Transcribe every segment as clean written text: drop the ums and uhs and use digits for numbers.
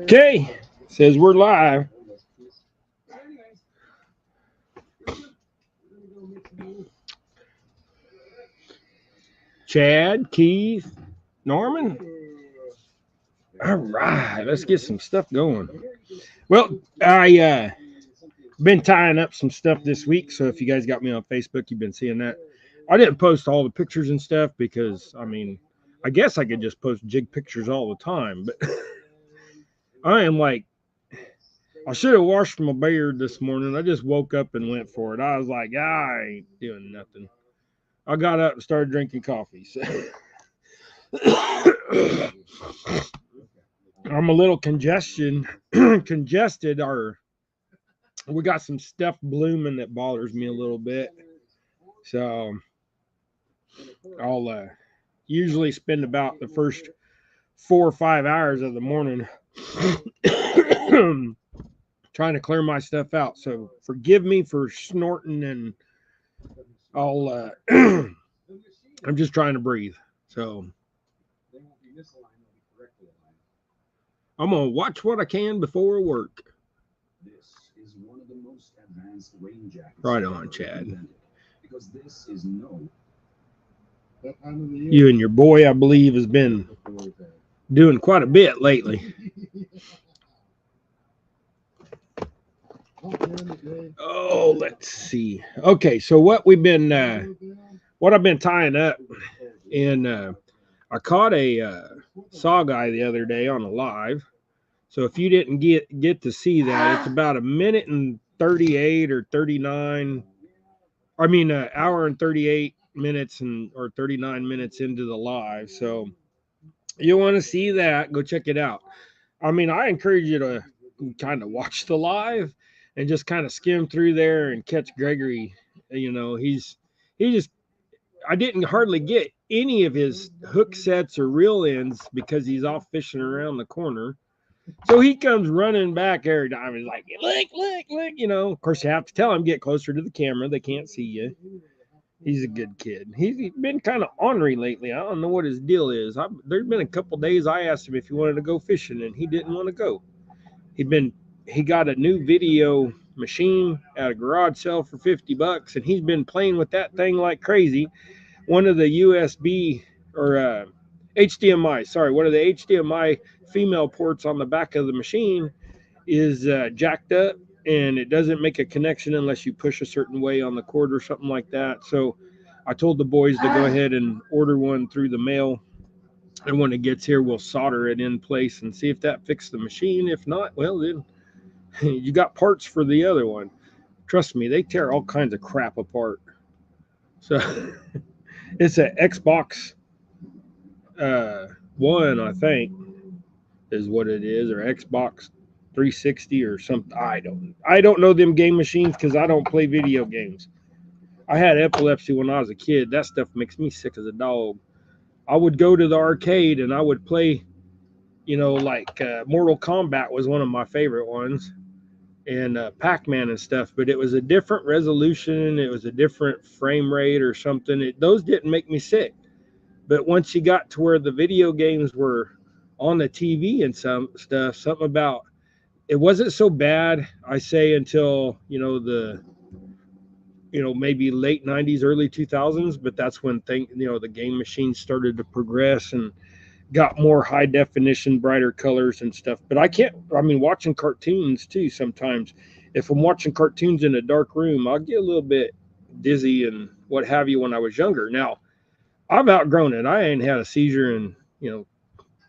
Okay, says we're live. Chad, Keith, Norman. All right, let's get some stuff going. Well, I been tying up some stuff this week, so if you guys got me on Facebook, you've been seeing that. I didn't post all the pictures and stuff because, I mean, I guess I could just post jig pictures all the time, but I am like, I should have washed my beard this morning. I just woke up and went for it. I was like, I ain't doing nothing. I got up and started drinking coffee. So. I'm a little congested, or we got some stuff blooming that bothers me a little bit. So I'll usually spend about the first 4 or 5 hours of the morning trying to clear my stuff out. So forgive me for snorting, and I'll I'm just trying to breathe. So I'm gonna watch what I can before work. This is one of the most advanced rain jackets. Right on, Chad. Because this is no. You and your boy, I believe, has been doing quite a bit lately. Oh, let's see. Okay, so what I've been tying up, and I caught a saw guy the other day on a live. So if you didn't get to see that, it's about a minute and 38 or 39. I mean, an hour and 38 minutes or 39 minutes into the live. So you want to see that, go check it out. I mean, I encourage you to kind of watch the live and just kind of skim through there and catch Gregory. You know, he just, I didn't hardly get any of his hook sets or reel ends because he's off fishing around the corner. So he comes running back every time. He's like, look, you know. Of course, you have to tell him, get closer to the camera. They can't see you. He's a good kid. He's been kind of ornery lately. I don't know what his deal is. There's been a couple days I asked him if he wanted to go fishing, and he didn't want to go. He got a new video machine at a garage sale for $50, and he's been playing with that thing like crazy. One of the USB or HDMI, sorry, one of the HDMI female ports on the back of the machine is jacked up, and it doesn't make a connection unless you push a certain way on the cord or something like that. So I told the boys to go ahead and order one through the mail, and when it gets here, we'll solder it in place and see if that fixes the machine. If not, well, then you got parts for the other one. Trust me, they tear all kinds of crap apart. So it's an Xbox One, I think, is what it is, or Xbox 360 or something. I don't know them game machines because I don't play video games. I had epilepsy when I was a kid. That stuff makes me sick as a dog. I would go to the arcade and I would play, you know, like Mortal Kombat was one of my favorite ones, and Pac-Man and stuff. But it was a different resolution. It was a different frame rate or something. Those didn't make me sick. But once you got to where the video games were on the TV and some stuff, something about it wasn't so bad, I say, until, maybe late 90s, early 2000s. But that's when the game machines started to progress and got more high definition, brighter colors and stuff. But watching cartoons too, sometimes if I'm watching cartoons in a dark room, I'll get a little bit dizzy and what have you when I was younger. Now, I've outgrown it. I ain't had a seizure in,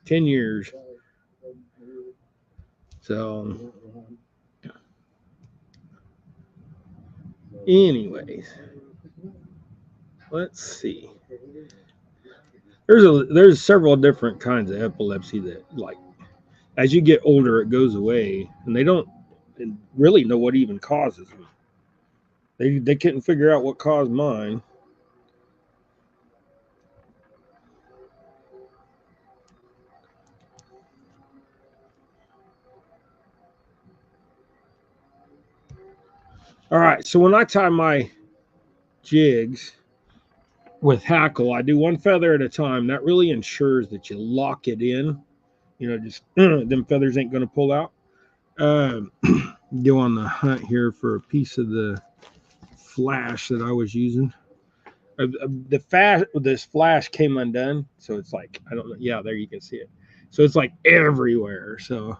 10 years. So, anyways, let's see. There's several different kinds of epilepsy that, like, as you get older, it goes away, and they don't really know what even causes them. They couldn't figure out what caused mine. All right, so when I tie my jigs, with hackle, I do one feather at a time. That really ensures that you lock it in. Just them feathers ain't going to pull out. Um, go on the hunt here for a piece of the flash that I was using. This flash came undone, so it's like I don't know. Yeah, there you can see it. So it's like everywhere. So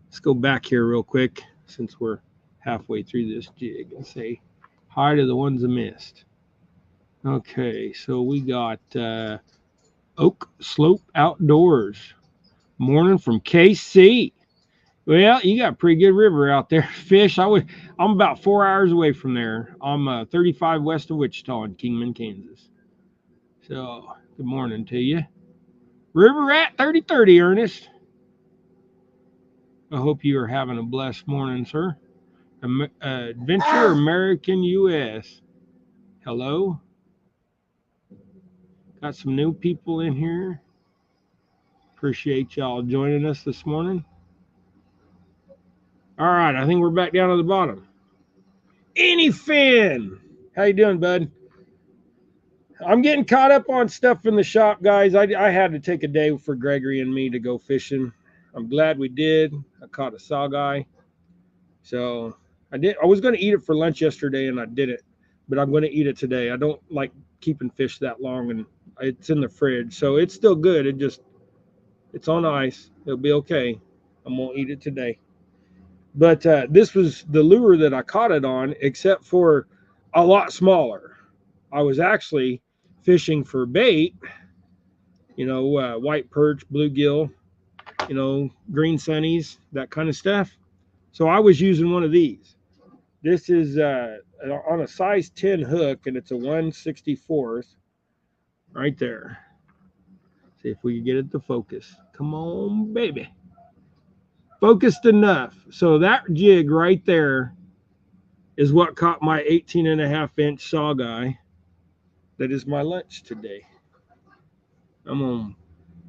let's go back here real quick since we're halfway through this jig and say hi to the ones I missed. Okay, so we got Oak Slope Outdoors. Morning from KC. Well, you got a pretty good river out there. Fish. I'm about 4 hours away from there. I'm 35 west of Wichita in Kingman, Kansas. So good morning to you. River Rat 3030, Ernest. I hope you are having a blessed morning, sir. Adventure American US. Hello. Got some new people in here. Appreciate y'all joining us this morning. All right, I think we're back down to the bottom. Any Finn, how you doing, bud? I'm getting caught up on stuff in the shop, guys. I had to take a day for Gregory and me to go fishing. I'm glad we did. I caught a saugeye. So I was going to eat it for lunch yesterday, and I didn't. But I'm going to eat it today. I don't like keeping fish that long, and it's in the fridge, so it's still good. It's on ice. It'll be okay. I'm gonna eat it today. But this was the lure that I caught it on, except for a lot smaller. I was actually fishing for bait, white perch, bluegill, green sunnies, that kind of stuff. So I was using one of these. This is on a size 10 hook, and it's a 1/64th right there. See if we can get it to focus. Come on, baby. Focused enough. So that jig right there is what caught my 18.5-inch saugeye. That is my lunch today. I'm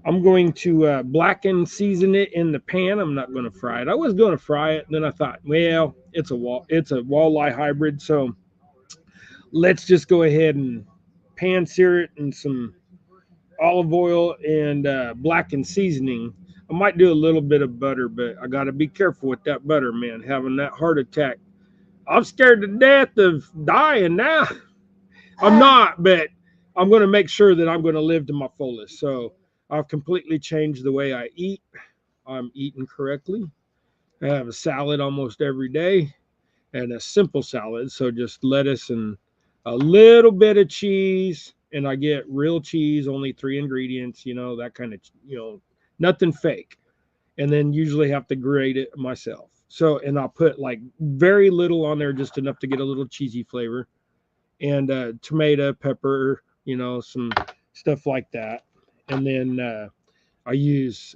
going to blacken, season it in the pan. I'm not going to fry it. I was going to fry it, and then I thought, well, it's a walleye hybrid, so let's just go ahead and pan sear it in some olive oil and blacken seasoning. I might do a little bit of butter, but I got to be careful with that butter, man. Having that heart attack, I'm scared to death of dying now. I'm not, but I'm going to make sure that I'm going to live to my fullest. So I've completely changed the way I eat. I'm eating correctly. I have a salad almost every day, and a simple salad. So just lettuce and a little bit of cheese, and I get real cheese, only 3 ingredients, that kind of, nothing fake. And then usually have to grate it myself. So, and I'll put like very little on there, just enough to get a little cheesy flavor, and tomato, pepper, some stuff like that. And then I use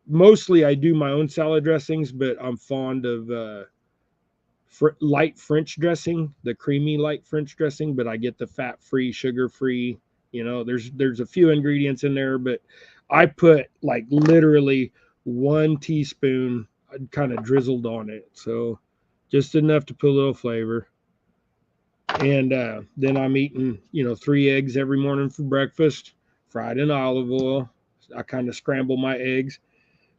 mostly I do my own salad dressings, but I'm fond of light French dressing, the creamy light French dressing, but I get the fat-free, sugar-free. There's a few ingredients in there, but I put like literally 1 teaspoon kind of drizzled on it. So just enough to put a little flavor. And then I'm eating, 3 eggs every morning for breakfast, fried in olive oil. I kind of scramble my eggs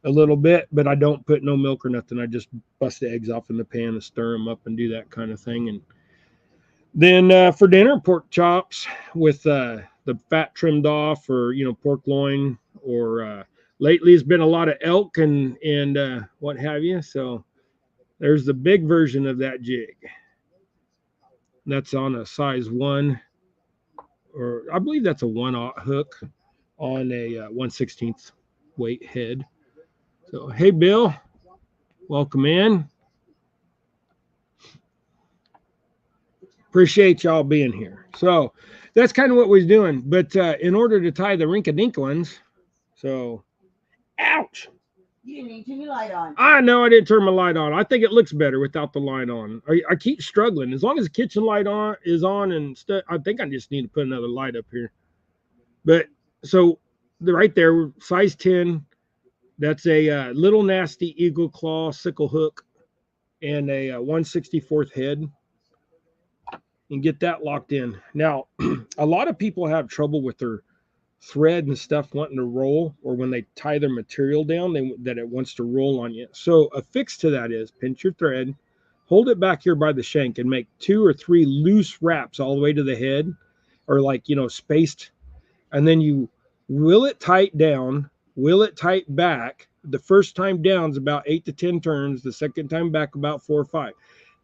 a little bit, but I don't put no milk or nothing. I just bust the eggs off in the pan and stir them up and do that kind of thing. And then for dinner, pork chops with the fat trimmed off, or pork loin, or lately it's been a lot of elk and what have you. So there's the big version of that jig. That's on a size 1, or I believe that's a 1/0 hook on a 1/16th weight head. So hey, Bill, welcome in. Appreciate y'all being here. So that's kind of what we're doing. But in order to tie the rink-a-dink ones, so ouch. You didn't even turn your light on. I know I didn't turn my light on. I think it looks better without the light on. I keep struggling. As long as the kitchen light is on and stuff, I think I just need to put another light up here. But so right there, size 10, that's a little nasty eagle claw sickle hook and a 1/64th head. and get that locked in. Now, a lot of people have trouble with their thread and stuff wanting to roll, or when they tie their material down, that it wants to roll on you. So a fix to that is pinch your thread, hold it back here by the shank, and make 2 or 3 loose wraps all the way to the head, or like, spaced, and then you will it tight down, will it tight back. The first time down is about 8 to 10 turns, the second time back about 4 or 5.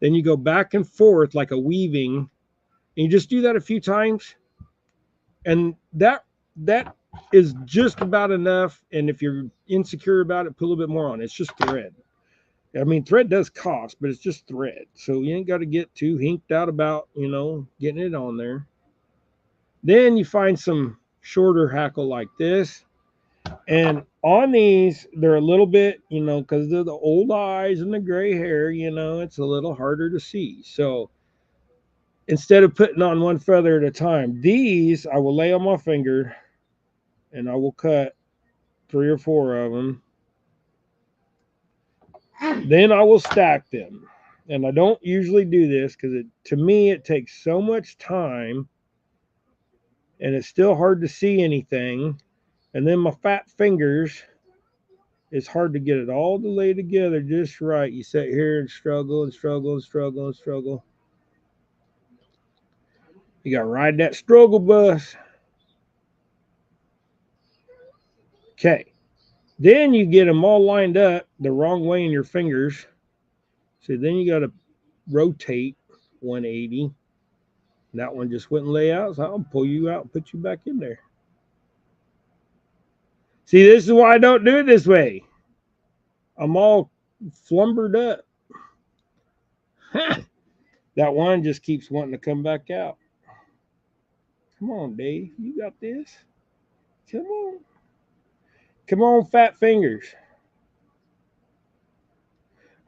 Then you go back and forth like a weaving, and you just do that a few times, and that is just about enough. And if you're insecure about it, put a little bit more on. It's just thread. I mean, thread does cost, but it's just thread. So you ain't got to get too hinked out about, getting it on there. Then you find some shorter hackle like this. And on these, they're a little bit, because they're the old eyes and the gray hair, it's a little harder to see. So instead of putting on one feather at a time, these I will lay on my finger and I will cut 3 or 4 of them. Then I will stack them. And I don't usually do this because to me it takes so much time and it's still hard to see anything. And then my fat fingers, it's hard to get it all to lay together just right. You sit here and struggle and struggle and struggle and struggle. You got to ride that struggle bus. Okay. Then you get them all lined up the wrong way in your fingers. So then you got to rotate 180. That one just wouldn't lay out, so I'll pull you out and put you back in there. See, this is why I don't do it this way. I'm all flumbered up. That one just keeps wanting to come back out. Come on, Dave. You got this. Come on. Come on, fat fingers.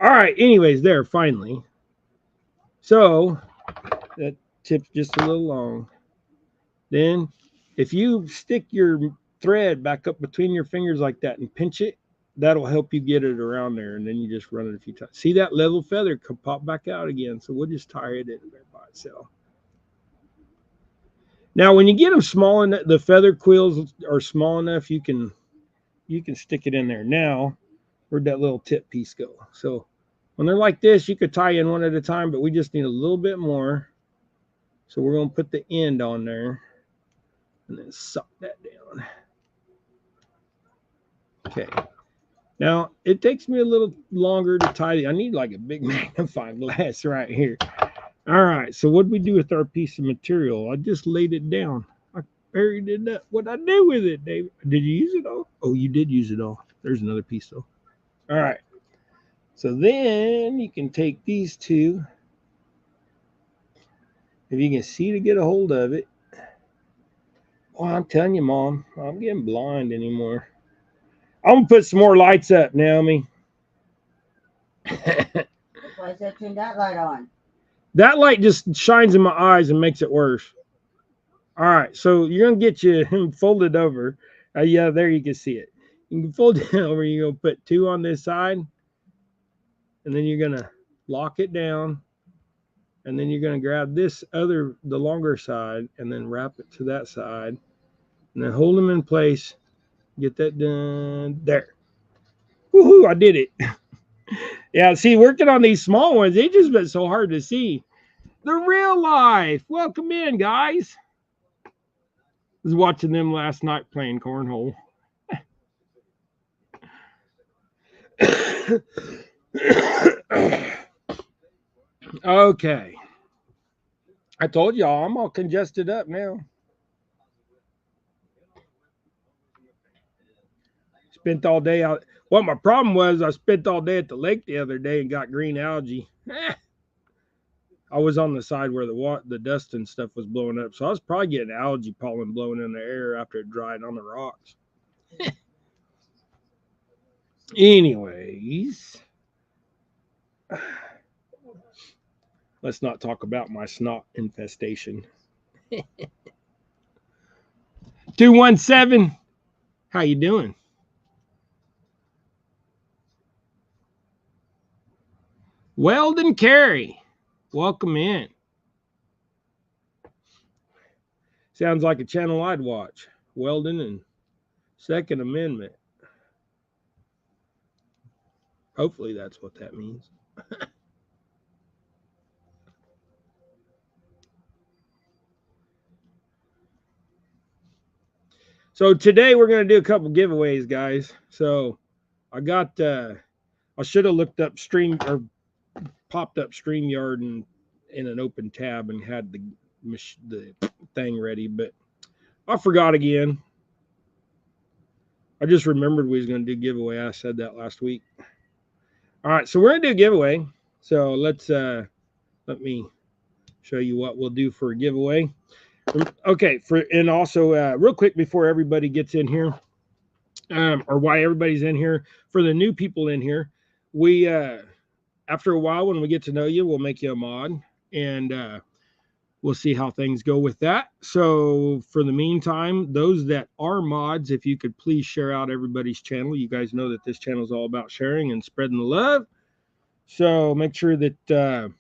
All right. Anyways, there, finally. So, that tip's just a little long. Then, if you stick your thread back up between your fingers like that and pinch it, that'll help you get it around there. And then you just run it a few times. See that level feather could pop back out again. So we'll just tie it in there by itself. Now, when you get them small enough, the feather quills are small enough, you can stick it in there. Now, where'd that little tip piece go? So when they're like this, you could tie in one at a time, but we just need a little bit more. So we're going to put the end on there and then suck that down. Okay. Now, it takes me a little longer to tie. I need like a big magnifying glass right here. All right, so what did we do with our piece of material? I just laid it down. I buried it up. What'd I do with it, David? Did you use it all? Oh, you did use it all. There's another piece, though. All right. So then you can take these two. If you can see to get a hold of it. Oh, I'm telling you, Mom, I'm getting blind anymore. I'm going to put some more lights up, Naomi. That's why I said turn that light on. That light just shines in my eyes and makes it worse. All right, so you're going to get you folded over. Yeah, there you can see it. You can fold it over. You're going to put 2 on this side. And then you're going to lock it down. And then you're going to grab the longer side, and then wrap it to that side. And then hold them in place. Get that done. There. Woohoo, I did it. Yeah, see, working on these small ones, they just been so hard to see. The real life. Welcome in, guys. I was watching them last night playing cornhole. Okay. I told y'all I'm all congested up now. Spent all day out. Well, my problem was I spent all day at the lake the other day and got green algae. I was on the side where the dust and stuff was blowing up, so I was probably getting algae pollen blowing in the air after it dried on the rocks. Anyways, let's not talk about my snot infestation. 217, how you doing? Weldon Carey, welcome in. Sounds like a channel I'd watch. Weldon and Second Amendment. Hopefully that's what that means. So today we're going to do a couple giveaways, guys. So I got, I should have looked up Stream or popped up StreamYard and in an open tab and had the thing ready, but I forgot again. I just remembered we was going to do giveaway. I said that last week. All right, so we're going to do a giveaway. So let's let me show you what we'll do for a giveaway. Okay, and also real quick before everybody gets in here, or why everybody's in here, for the new people in here, we after a while when we get to know you, we'll make you a mod, and we'll see how things go with that. So for the meantime, those that are mods, if you could please share out everybody's channel. You guys know that this channel is all about sharing and spreading the love. So make sure that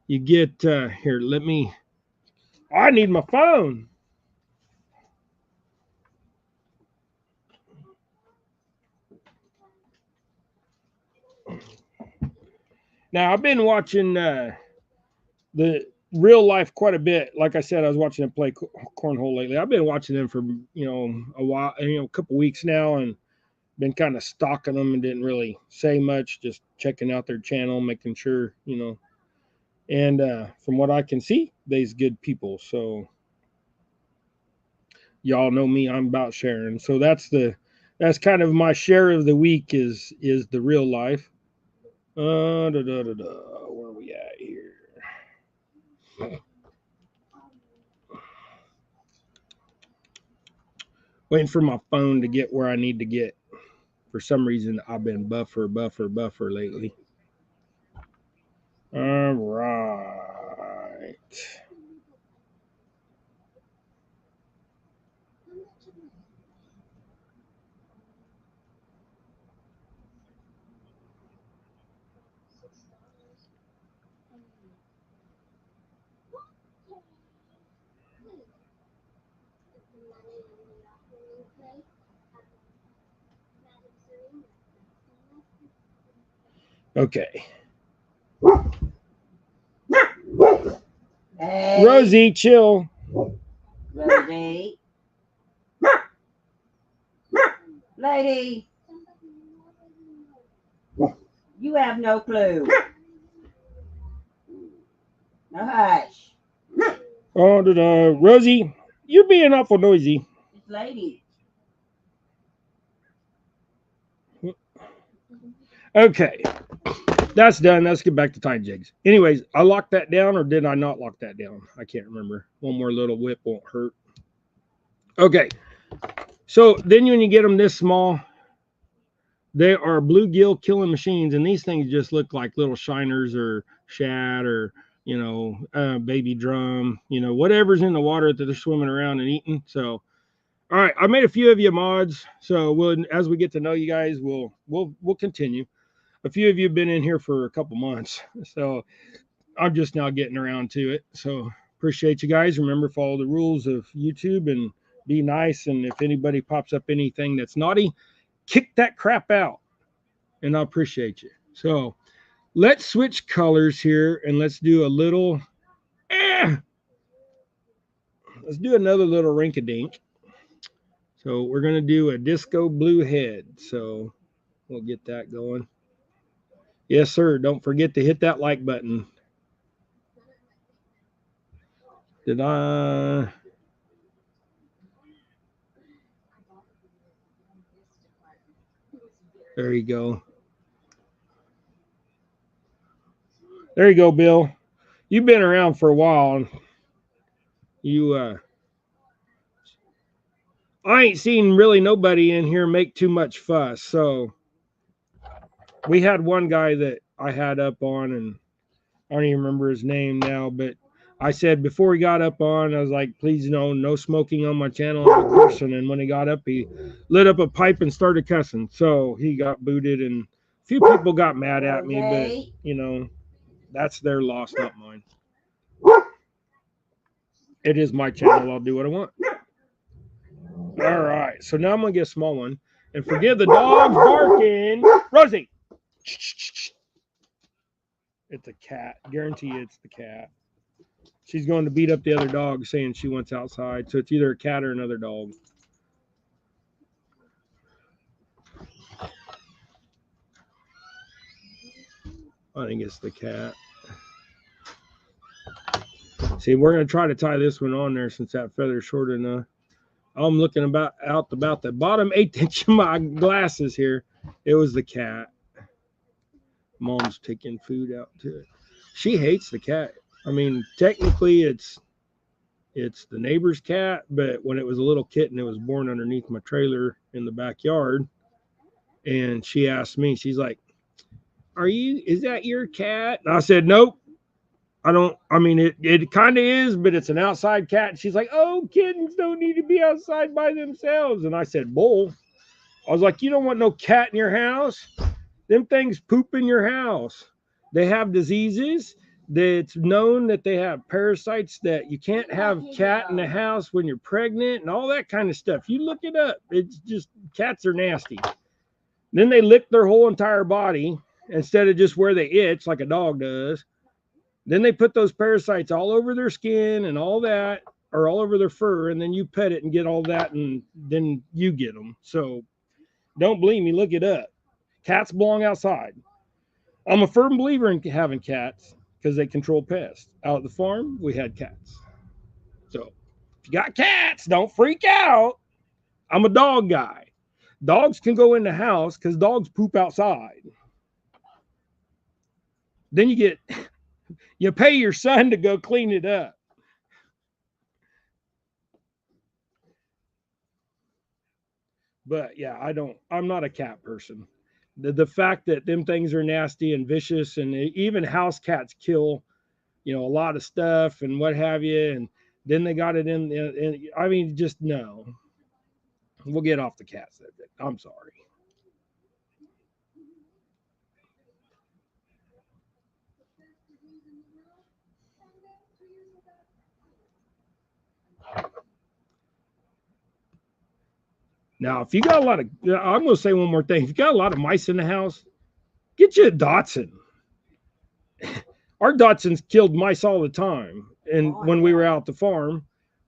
you get here. I need my phone. Now I've been watching the real life quite a bit. Like I said, I was watching them play cornhole lately. I've been watching them for a while, a couple weeks now, and been kind of stalking them and didn't really say much, just checking out their channel, making sure, and from what I can see, they's good people. So y'all know me, I'm about sharing. So that's kind of my share of the week is the real life. Where are we at here? Waiting for my phone to get where I need to get. For some reason, I've been buffer lately. All right. Okay. Hey, Rosie, chill. Rosie. Lady. You have no clue. No hush. Rosie, you're being awful noisy. It's lady. Okay. That's done. Let's get back to time jigs. Anyways, I locked that down, or did I not lock that down? I can't remember. One more little whip won't hurt. Okay. So then when you get them this small, they are bluegill killing machines, and these things just look like little shiners or shad or baby drum, whatever's in the water that they're swimming around and eating. So, all right, I made a few of you mods. So as we get to know you guys, we'll continue. A few of you have been in here for a couple months, so I'm just now getting around to it. So appreciate you guys. Remember, follow the rules of YouTube and be nice. And if anybody pops up anything that's naughty, kick that crap out, and I appreciate you. So let's switch colors here, and let's do a little. Let's do another little rink-a-dink. So we're gonna do a disco blue head. So we'll get that going. Yes, sir. Don't forget to hit that like button. Did I? There you go. There you go, Bill. You've been around for a while. I ain't seen really nobody in here make too much fuss. So we had one guy that I had up on, and I don't even remember his name now, but I said before he got up on, I was like, please no smoking on my channel. I'm a person. And when he got up, he lit up a pipe and started cussing. So he got booted, and a few people got mad at me, but that's their loss, not mine. It is my channel. I'll do what I want. All right. So now I'm going to get a small one. And forgive the dogs barking. Rosie. It's a cat. Guarantee it's the cat. She's going to beat up the other dog saying she wants outside. So it's either a cat or another dog. I think it's the cat. See, we're going to try to tie this one on there since that feather's short enough. I'm looking about the bottom 1/8 inch of my glasses here. It was the cat. Mom's taking food out to it. She hates the cat. I mean, technically it's the neighbor's cat, but when it was a little kitten, it was born underneath my trailer in the backyard. And she asked me, she's like, is that your cat? And I said, nope. I mean, it kind of is, but it's an outside cat. And she's like, oh, kittens don't need to be outside by themselves. And I said, bull. I was like, you don't want no cat in your house. Them things poop in your house. They have diseases. It's known that they have parasites, that you can't have cat in the house when you're pregnant and all that kind of stuff. You look it up. It's just, cats are nasty. Then they lick their whole entire body instead of just where they itch like a dog does. Then they put those parasites all over their skin and all that, or all over their fur, and then you pet it and get all that, and then you get them. So don't believe me, look it up. Cats belong outside. I'm a firm believer in having cats because they control pests. Out at the farm, we had cats. So if you got cats, don't freak out. I'm a dog guy. Dogs can go in the house because dogs poop outside. Then you pay your son to go clean it up. But yeah, I'm not a cat person. The fact that them things are nasty and vicious, and even house cats kill, a lot of stuff and what have you. And then they got it in, I mean, just no. We'll get off the cat subject. I'm sorry. Now, if you got a lot of, I'm going to say one more thing. If you got a lot of mice in the house, get you a Dotson. Our Dotsons killed mice all the time. And when we were out at the farm,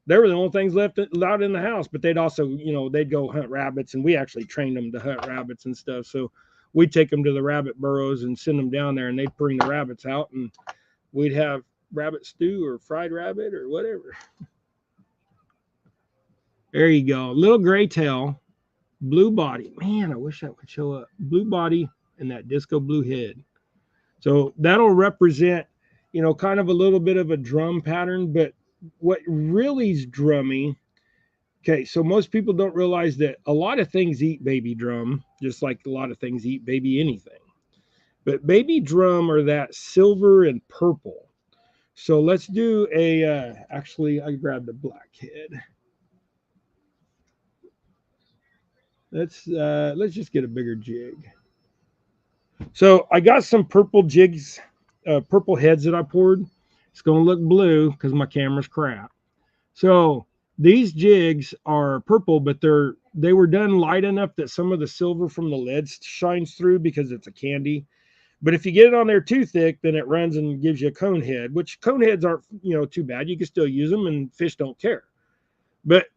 they were the only things left allowed in the house. But they'd also, they'd go hunt rabbits, and we actually trained them to hunt rabbits and stuff. So we'd take them to the rabbit burrows and send them down there, and they'd bring the rabbits out, and we'd have rabbit stew or fried rabbit or whatever. There you go. Little gray tail, blue body. Man, I wish that would show up. Blue body and that disco blue head. So that'll represent, kind of a little bit of a drum pattern. But what really is drummy, okay, so most people don't realize that a lot of things eat baby drum, just like a lot of things eat baby anything. But baby drum are that silver and purple. So let's do actually, I grabbed the black head. Let's just get a bigger jig. So I got some purple jigs, purple heads that I poured. It's going to look blue because my camera's crap. So these jigs are purple, but they were done light enough that some of the silver from the lead shines through because it's a candy. But if you get it on there too thick, then it runs and gives you a cone head, which cone heads aren't, too bad. You can still use them and fish don't care. But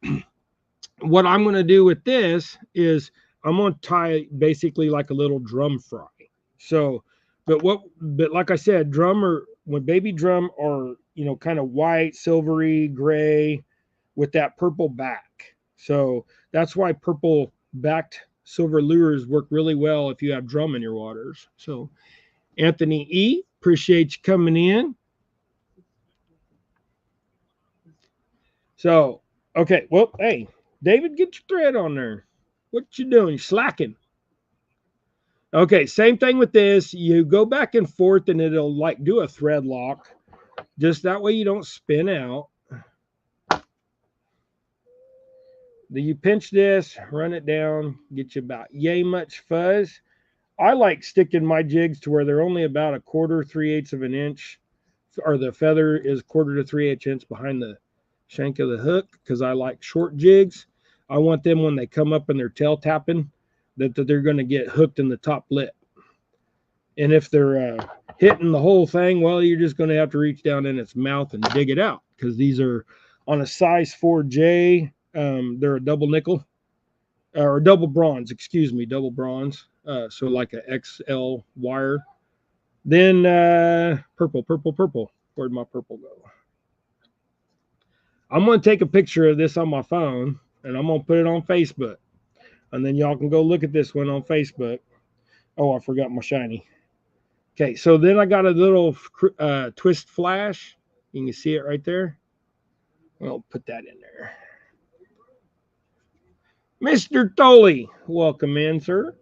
what I'm going to do with this is I'm going to tie basically like a little drum fry. So, but like I said, when baby drum are, kind of white, silvery, gray with that purple back. So that's why purple backed silver lures work really well if you have drum in your waters. So Anthony E., appreciate you coming in. So, okay. Well, hey, David, get your thread on there. What you doing? You slacking. Okay, same thing with this. You go back and forth and it'll like do a thread lock. Just that way you don't spin out. Then you pinch this, run it down, get you about yay much fuzz. I like sticking my jigs to where they're only about a 1/4, 3/8 of an inch, or the feather is 1/4 to 3/8 inch behind the shank of the hook because I like short jigs. I want them when they come up and they're tail tapping that they're going to get hooked in the top lip. And if they're hitting the whole thing, well, you're just going to have to reach down in its mouth and dig it out because these are on a size 4J. They're a double nickel or double bronze, excuse me, double bronze. So like a XL wire. Then purple. Where'd my purple go? I'm going to take a picture of this on my phone and I'm going to put it on Facebook. And then y'all can go look at this one on Facebook. Oh, I forgot my shiny. Okay, so then I got a little twist flash. You can see it right there. I'll put that in there. Mr. Tolley, welcome in, sir.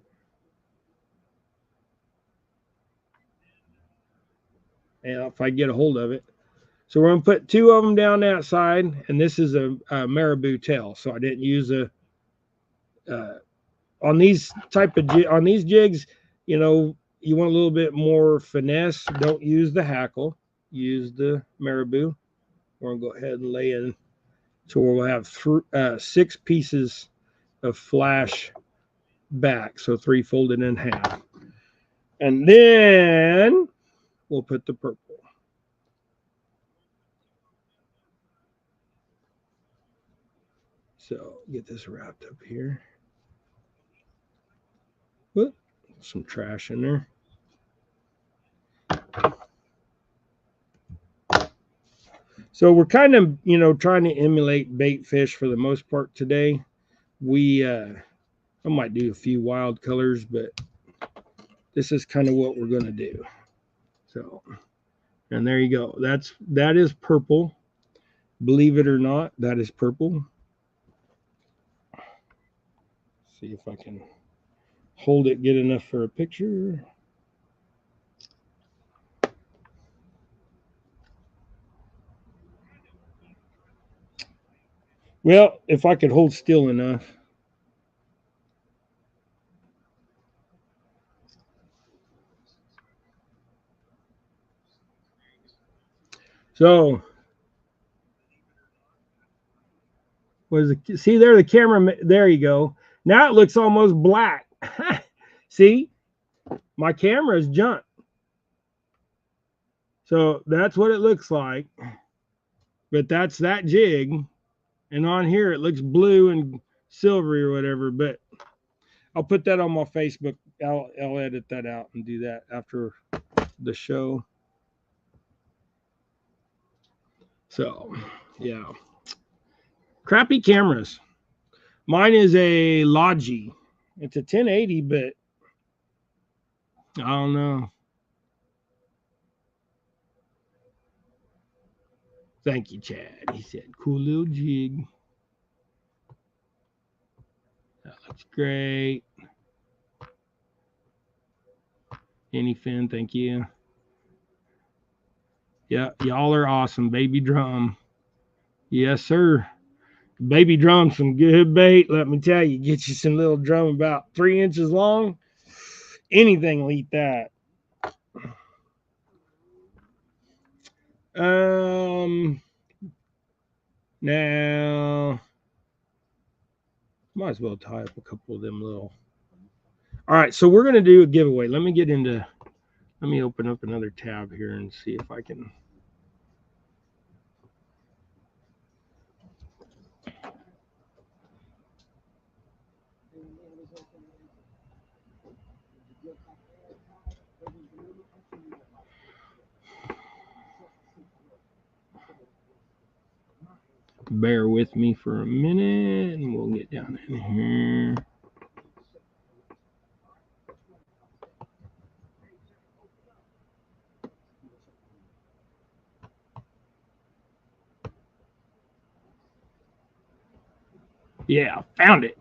And if I get a hold of it. So we're going to put two of them down that side, and this is a marabou tail. So I didn't use a on these on these jigs, you know, you want a little bit more finesse. Don't use the hackle. Use the marabou. We're going to go ahead and lay in. So we'll have 6 pieces of flash back. So 3 folded in half. And then we'll put the purple. So get this wrapped up here. Whoop, some trash in there. So we're kind of, you know, trying to emulate bait fish for the most part today. I might do a few wild colors, but this is kind of what we're going to do. So, and there you go. That is purple. Believe it or not, that is purple. See if I can hold it, get enough for a picture. Well, if I could hold still enough. So, see there the camera? There you go. Now it looks almost black. See, my camera is junk. So that's what it looks like. But that's that jig. And on here it looks blue and silvery or whatever. But I'll put that on my Facebook. I'll edit that out and do that after the show. So, yeah. Crappy cameras. Mine is a Logi. It's a 1080, but I don't know. Thank you, Chad. He said, cool little jig. That looks great. Anyfin, thank you. Yeah, y'all are awesome. Baby drum. Yes, sir. Baby drum, some good bait. Let me tell you, get you some little drum about 3 inches long. Anything will eat that. Now, might as well tie up a couple of them little. All right, so we're going to do a giveaway. Let me open up another tab here and see if I can. Bear with me for a minute and we'll get down in here. Yeah, found it.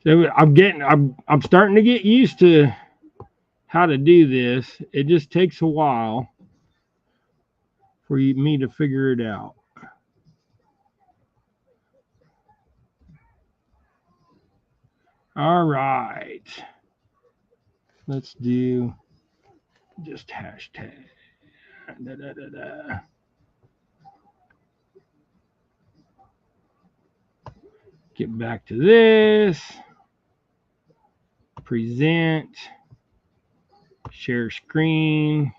So I'm starting to get used to how to do this. It just takes a while for me to figure it out. All right. Let's do just hashtag. Get back to this. Present. Share screen.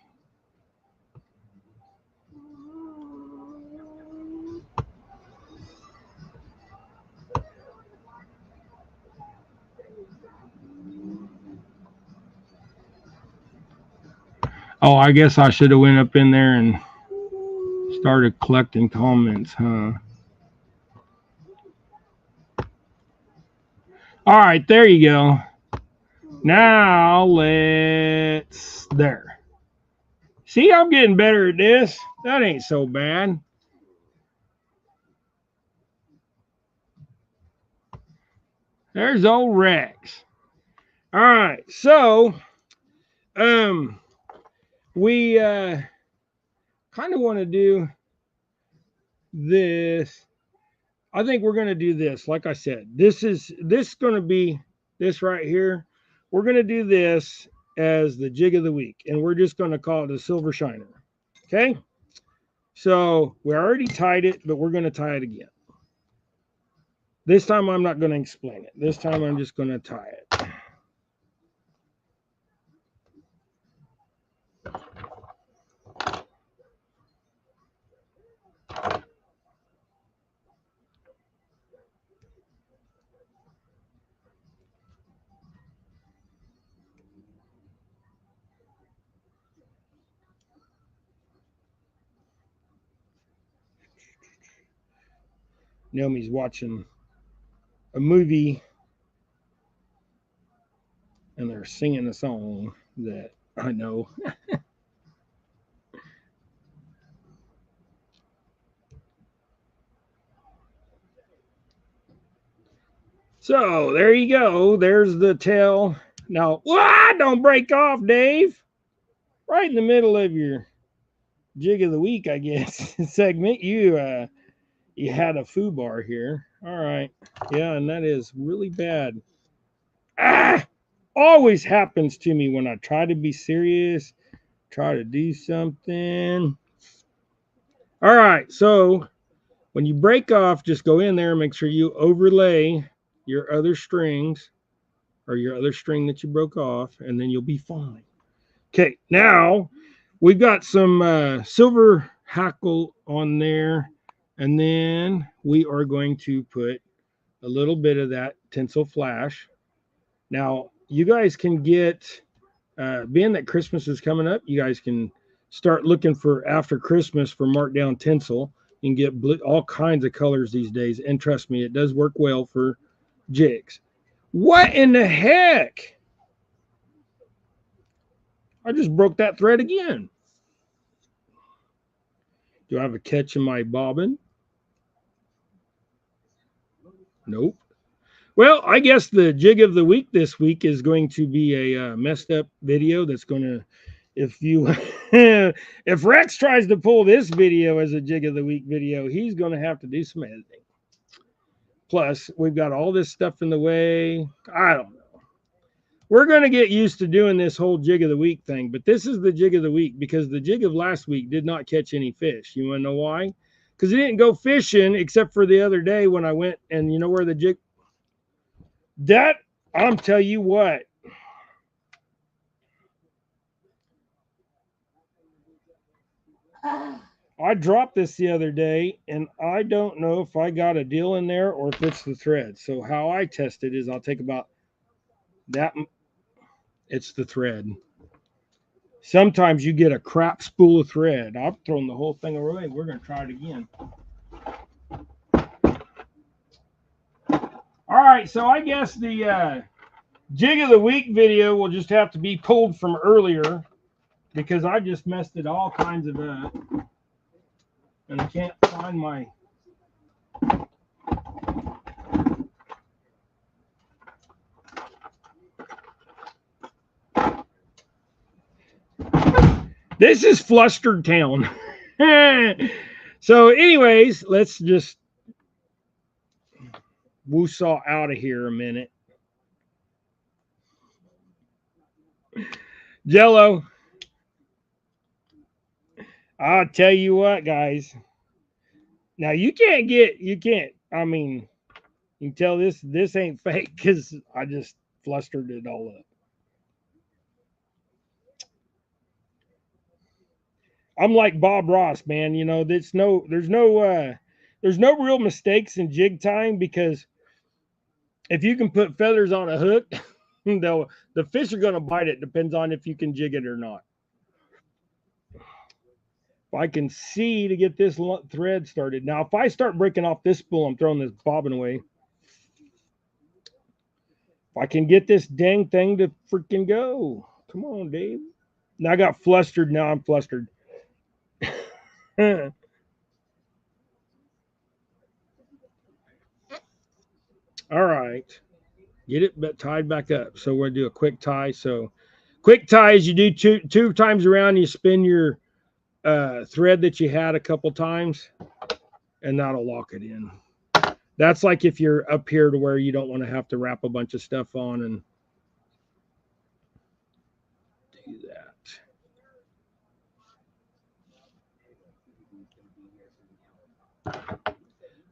Oh, I guess I should have went up in there and started collecting comments, huh? All right, there you go. Now let's there. See, I'm getting better at this. That ain't so bad. There's old Rex. All right, so we kind of want to do this. I think we're going to do this. Like I said, this is going to be this right here. We're going to do this as the jig of the week, and we're just going to call it a silver shiner. Okay. So we already tied it, but we're going to tie it again. This time I'm not going to explain it. This time I'm just going to tie it. Naomi's watching a movie and they're singing a song that I know. So there you go. There's the tail. Now, don't break off, Dave. Right in the middle of your jig of the week, I guess, segment. You had a foo bar here. All right. Yeah, and that is really bad. Always happens to me when I try to be serious, try to do something. All right, so when you break off, just go in there and make sure you overlay your other strings or your other string that you broke off, and then you'll be fine. Okay, now we've got some silver hackle on there, and then we are going to put a little bit of that tinsel flash. Now, you guys can get, being that Christmas is coming up, you guys can start looking for after Christmas for markdown tinsel. You can get all kinds of colors these days. And trust me, it does work well for jigs. What in the heck? I just broke that thread again. Do I have a catch in my bobbin? Nope. Well, I guess the jig of the week this week is going to be a messed up video that's going to, if you, if Rex tries to pull this video as a jig of the week video, he's going to have to do some editing. Plus, we've got all this stuff in the way. I don't know. We're going to get used to doing this whole jig of the week thing, but this is the jig of the week because the jig of last week did not catch any fish. You want to know why? Because it didn't go fishing except for the other day when I went, and you know where the jig, that, I'm tell you what. I dropped this the other day, and I don't know if I got a deal in there or if it's the thread. So how I test it is I'll take about that. It's the thread. Sometimes you get a crap spool of thread. I've thrown the whole thing away. We're going to try it again. All right, so I guess the jig of the week video will just have to be pulled from earlier because I just messed it all kinds of up. And I can't find my... This is Flustered Town. So anyways, let's just woo-saw out of here a minute. Jello. I'll tell you what, guys. Now you can't, I mean, You can tell this ain't fake because I just flustered it all up. I'm like Bob Ross, man. You know, there's no real mistakes in jig tying because if you can put feathers on a hook, the fish are going to bite it. Depends on if you can jig it or not. If I can see to get this thread started. Now, if I start breaking off this spool, I'm throwing this bobbin away. If I can get this dang thing to freaking go. Come on, Dave. Now I got flustered. Now I'm flustered. All right. Get it tied back up. So we're going to do a quick tie. So quick tie is you do two times around, you spin your thread that you had a couple times, and that'll lock it in. That's like if you're up here to where you don't want to have to wrap a bunch of stuff on and do that.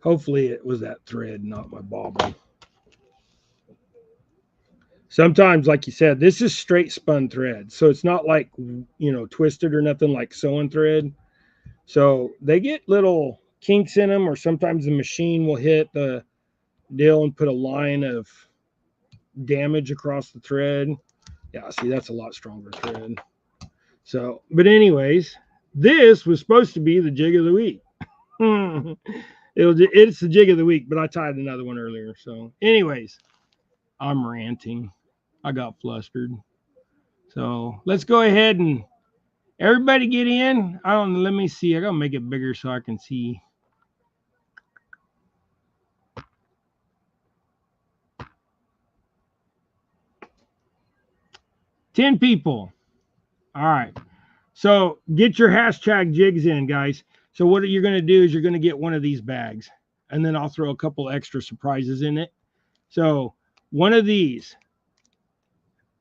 Hopefully it was that thread, not my bobbin. Sometimes, like you said, this is straight spun thread. So it's not like, twisted or nothing like sewing thread. So they get little kinks in them, or sometimes the machine will hit the deal and put a line of damage across the thread. Yeah, see, that's a lot stronger thread. So, but anyways, this was supposed to be the jig of the week. It's the jig of the week, but I tied another one earlier. So, anyways, I'm ranting. I got flustered. So let's go ahead and everybody get in. I don't know. Let me see. I gotta make it bigger so I can see. $10 people. All right. So get your hashtag jigs in, guys. So what you're going to do is you're going to get one of these bags, and then I'll throw a couple extra surprises in it. So one of these,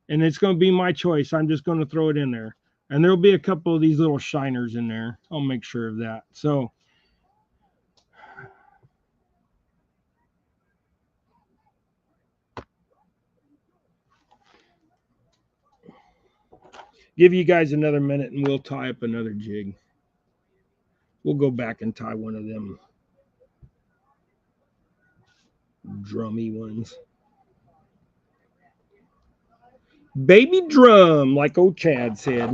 and it's going to be my choice. I'm just going to throw it in there. And there'll be a couple of these little shiners in there. I'll make sure of that. So give you guys another minute and we'll tie up another jig. We'll go back and tie one of them drummy ones. Baby drum, like old Chad said.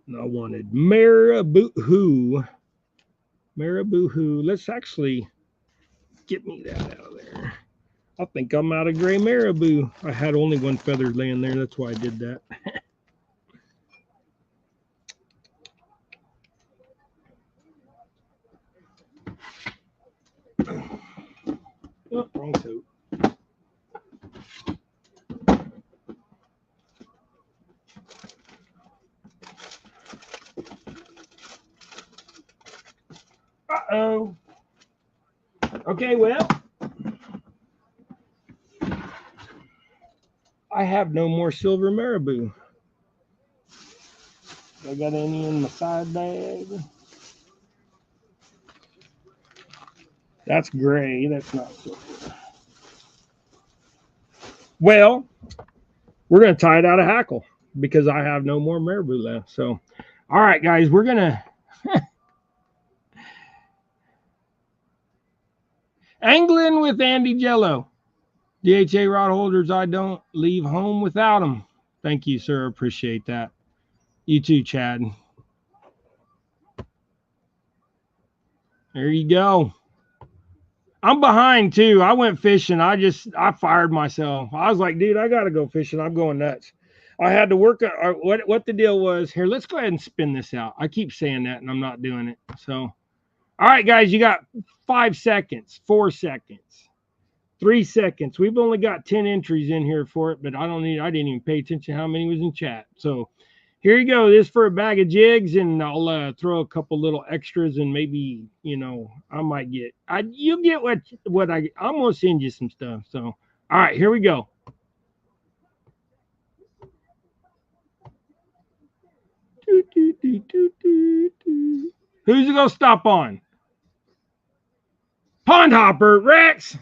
And I wanted Marabou. Let's actually get me that out of there. I think I'm out of gray marabou. I had only one feather laying there. That's why I did that. Oh, wrong tote. Uh-oh. Okay, well, I have no more silver marabou. I got any in my side bag? That's gray. That's not silver. Well, we're going to tie it out of hackle because I have no more marabou left. So, all right, guys, we're going to angling with Andy Jello. DHA rod holders, I don't leave home without them. Thank you, sir. Appreciate that. You too, Chad. There you go. I'm behind too. I went fishing. I fired myself. I was like, dude, I got to go fishing. I'm going nuts. I had to work. What the deal was here. Let's go ahead and spin this out. I keep saying that and I'm not doing it. So, all right, guys, you got 5 seconds, 4 seconds, 3 seconds. We've only got 10 entries in here for it, but I didn't even pay attention how many was in chat. So here you go. This for a bag of jigs, and I'll throw a couple little extras, and maybe I might get. You get what I'm gonna send you some stuff. So all right, here we go. Who's it gonna stop on? Pond hopper, Rex.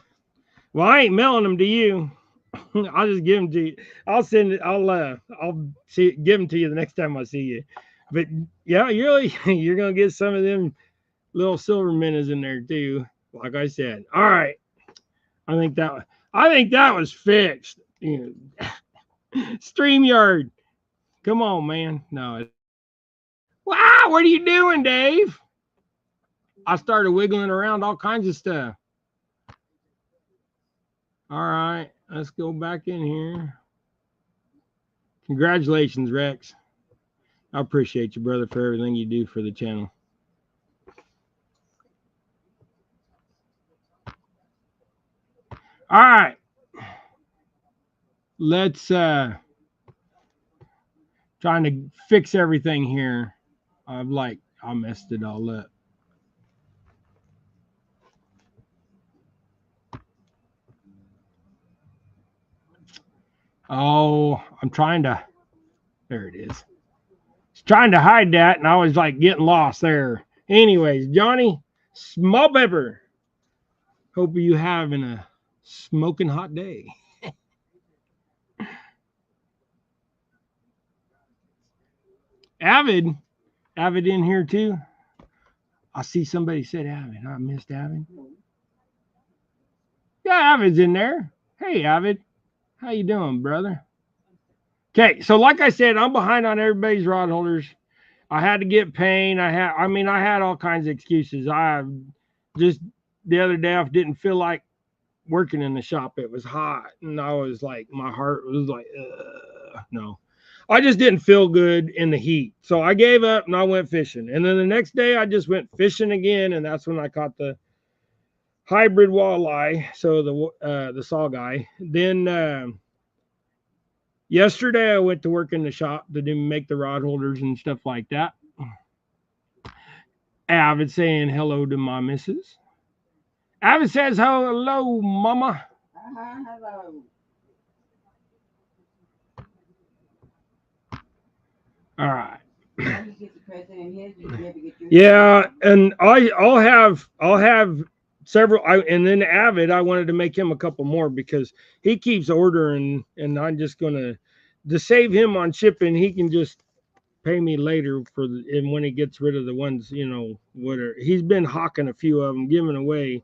Well, I ain't mailing them to you. I'll just give them to you. I'll send it. I'll give them to you the next time I see you. But yeah, you're gonna get some of them little silver minnows in there too. Like I said. All right. I think that was fixed. StreamYard. Come on, man. No. Wow, what are you doing, Dave? I started wiggling around all kinds of stuff. All right, let's go back in here. Congratulations, Rex. I appreciate you, brother, for everything you do for the channel. All right. Let's trying to fix everything here. I messed it all up. Oh, I'm trying to. There it is. Trying to hide that, and I was like getting lost there. Anyways, Johnny, small pepper. Hope you having a smoking hot day. Avid in here too. I see somebody said Avid. I missed Avid. Yeah, Avid's in there. Hey, Avid, how you doing, brother? Okay, so like I said, I'm behind on everybody's rod holders. I had to get paint. I had all kinds of excuses. I just the other day I didn't feel like working in the shop. It was hot, and I was like, my heart was like, no. I just didn't feel good in the heat. So I gave up and I went fishing. And then the next day I just went fishing again, and that's when I caught the hybrid walleye, so the saw guy. Then yesterday I went to work in the shop to make the rod holders and stuff like that. Avid saying hello to my missus. Avid says hello, mama. Hello. All right. Yeah, and I'll have several. And then Avid, I wanted to make him a couple more because he keeps ordering, and I'm just gonna to save him on shipping. He can just pay me later and when he gets rid of the ones, what are he's been hawking a few of them, giving away,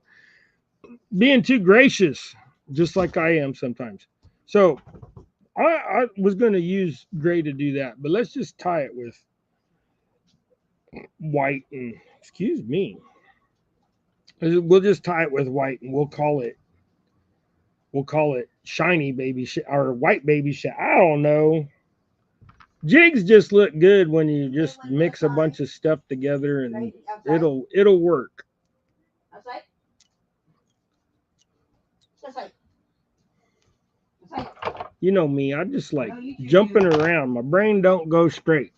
being too gracious, just like I am sometimes. So I was going to use gray to do that, but let's just tie it with white and excuse me. We'll just tie it with white and we'll call it shiny baby or white baby shit. I don't know. Jigs just look good when you just mix a bunch of stuff together and it'll work. You know me, I just like jumping around. My brain don't go straight.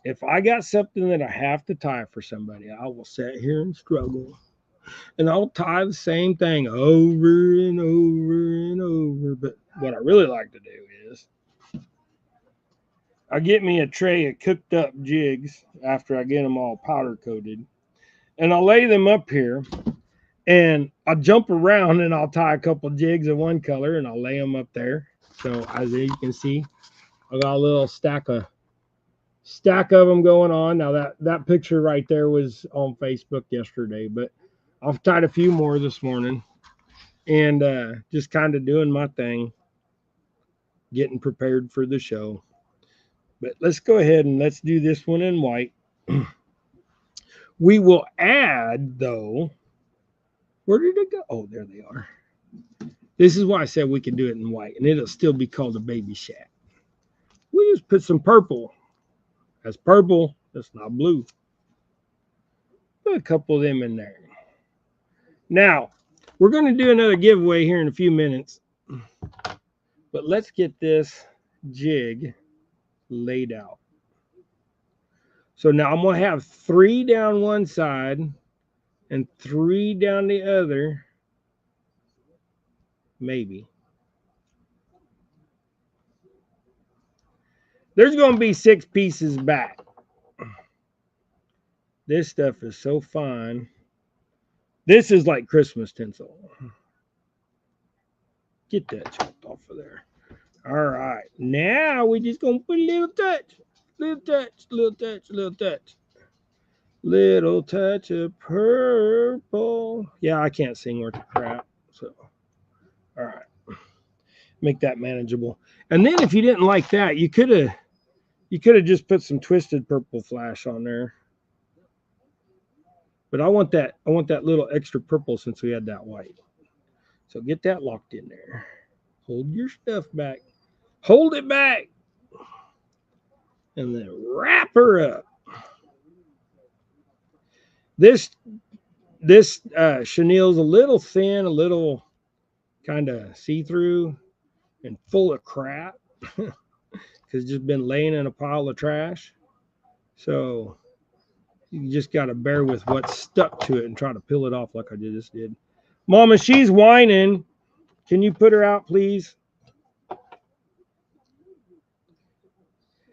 If I got something that I have to tie for somebody, I will sit here and struggle. And I'll tie the same thing over and over and over. But what I really like to do is I get me a tray of cooked up jigs after I get them all powder coated. And I'll lay them up here and I'll jump around and I'll tie a couple jigs of one color and I'll lay them up there. So as you can see, I got a little stack of them going on. Now that picture right there was on Facebook yesterday, but I've tied a few more this morning and just kind of doing my thing, getting prepared for the show. But let's go ahead and let's do this one in white. We will add, though, where did it go? Oh, there they are. This is why I said we can do it in white, and it'll still be called a baby shack. We just put some purple. That's purple. That's not blue. Put a couple of them in there. Now, we're going to do another giveaway here in a few minutes. But let's get this jig laid out. So now I'm going to have 3 down one side and 3 down the other. Maybe. There's going to be 6 pieces back. This stuff is so fine. This is like Christmas tinsel. Get that chopped off of there. All right. Now we just gonna put a little touch. Little touch, little touch, little touch. Little touch of purple. Yeah, I can't sing worth a crap. So all right. Make that manageable. And then if you didn't like that, you could have just put some twisted purple flash on there. But I want that little extra purple since we had that white. So get that locked in there. Hold your stuff back. Hold it back. And then wrap her up. This chenille's a little thin, a little kind of see-through and full of crap because it's just been laying in a pile of trash. So you just got to bear with what's stuck to it and try to peel it off like I just did. Mama, she's whining. Can you put her out, please?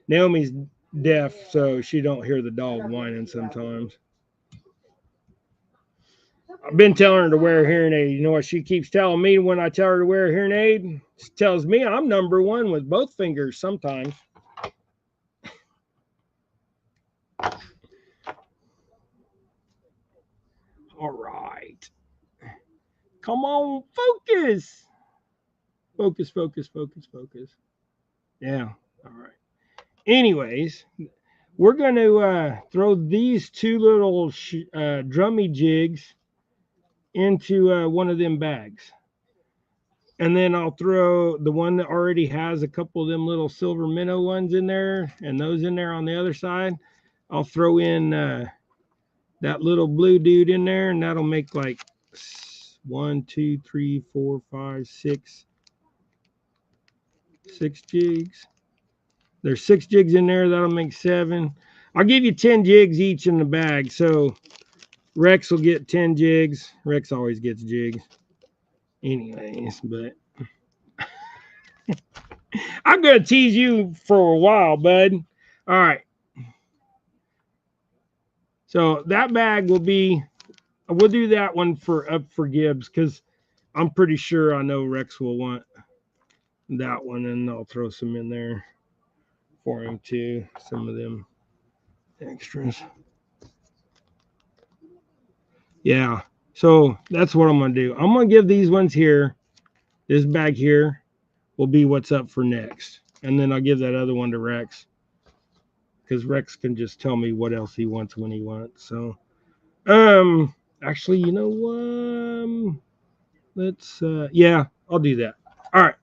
Naomi's deaf, so she don't hear the dog whining sometimes. I've been telling her to wear a hearing aid. You know what she keeps telling me when I tell her to wear a hearing aid? She tells me I'm number one with both fingers sometimes. All right. Come on, focus. Focus, focus, focus, focus. Yeah. All right. Anyways, we're going to throw these two little drummy jigs into one of them bags. And then I'll throw the one that already has a couple of them little silver minnow ones in there and those in there on the other side. I'll throw in that little blue dude in there, and that'll make like 1, 2, 3, 4, 5, 6 jigs. There's 6 jigs in there. That'll make 7. I'll give you 10 jigs each in the bag. So Rex will get 10 jigs. Rex always gets jigs. Anyways, but I'm going to tease you for a while, bud. All right. So that bag will be, we'll do that one up for Gibbs because I'm pretty sure I know Rex will want that one, and I'll throw some in there for him too. Some of them extras. Yeah. So that's what I'm going to do. I'm going to give these ones here. This bag here will be what's up for next. And then I'll give that other one to Rex because Rex can just tell me what else he wants when he wants. So, actually, you know what? Let's, yeah, I'll do that. All right.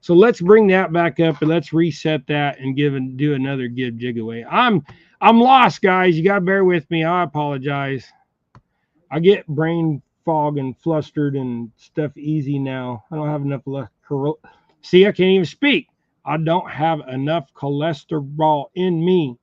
So let's bring that back up and let's reset that and do another give jig away. I'm lost, guys. You got to bear with me. I apologize. I get brain fog and flustered and stuff easy now. I don't have enough see, I can't even speak. I don't have enough cholesterol in me.